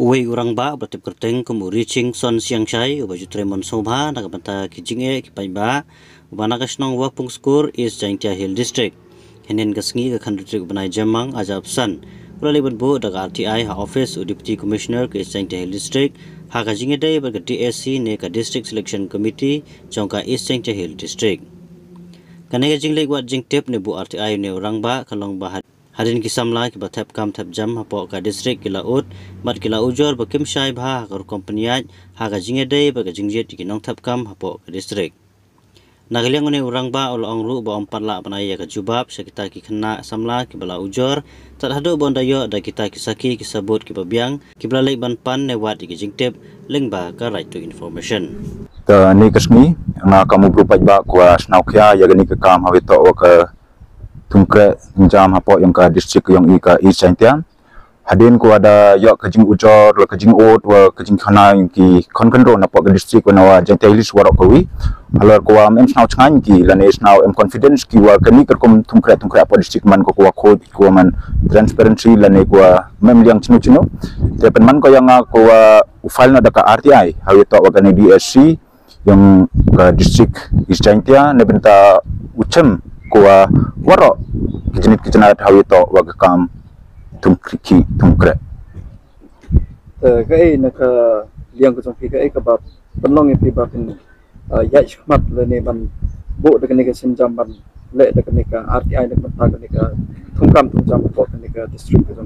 Uwe urang ba bertip kerteng kum reaching son siang chai ubaju tremon sobha nakabanta kijinge kipai ba ubana kasnong wapung skur is Jaintia Hill District henen kasngi ka khandutrik banai jamang ajab san ulali bu daga RTI ha office u deputy commissioner ke Jaintia Hill District ha kajinge dai ba DSC ne ka district selection committee chongka is Jaintia Hill District kanega jingle wat jingtep ne bu RTI ne urang ba kalong ba Hadin kisamla ki bathap kam thap jam hapo ka district kila ut mat kila ujor ba kim shai bha ka company ha ga jinge dei ba ga jingje ti kinong thap kam hapo ka district nagaliang ne urang ba ol ong ru ba om parla banai ya ka jubab sekita ki khna samla ki bala ujor tat hadu bon dayo da kita kisaki kisabut ki babiang ki bala lei ban pan ne wat ki jingtep lengba ka right to information ta ni kasmi na kamu grup ba kwa snaukya ya gani ka kam hawe to ka tungkre jam hapo yang ka district yang ika East Jaintia hadin ko ada yok kajing ujor la kajing ot wa kajing khana yang ki konkonro na po ka district wa nawa Jaintia Hill warok kawi alor ko am snaw changan ki la ne snaw am confidence ki wa kani kerkom tungkre apo district man ko khod ko man transparency la ne ko mem liang chinu te pen man ko yang ko file na da ka RTI hawi to wa kani DSC yang ka district East Jaintia ne benta uchem kuwa waro kijenit hawi to wagakam tungkre kai na ka liang ko jong kai ka ba penlong e ba pin ya shmat le ne ban bo de ne ka sinjam ban le de ne ka RTI de ban ta ne ka tungjam ko ne ka district ko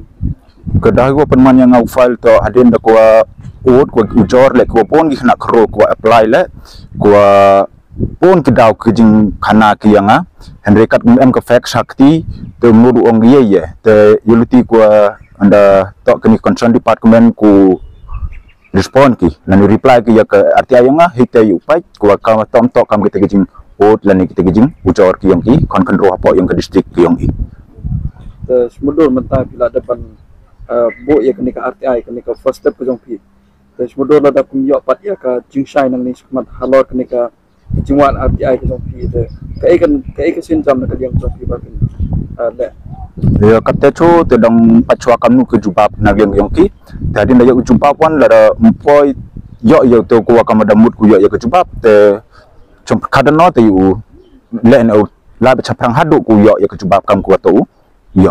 kedah ko penman yang au file to hadin da kuwa ut ko ujor le ko pon gi khna khro ko apply le ko pun kedau kejing kana kiyanga henrekat em ke fact sakti te mudu ong ye te yuluti ko anda to kini concern department ku respond ki lan reply ki ya ke RTI nga hite yu pai ko ka tom to kam kita kejing ot lan kita kejing ujor ki yang ki kon ro hapo yang ke district ki yang i te smudur menta bila depan bo ya kini ka RTI kini ka first step ko jong pi te smudur la da kum yo pat ya ka jingshai nang ni smat halor kini ka jingwan RTI ke jong pi te kai kan sin jam na ka yang jong pi ba kin le ya kata chu te dong pachwa kam nu ke jubab na yang ki tadi na ya jubab wan la employ yo to ko kam da mut ku yo ke jubab te chom kadano te yu le no la ba chaprang hadu ku yo ke jubab kam ku to yo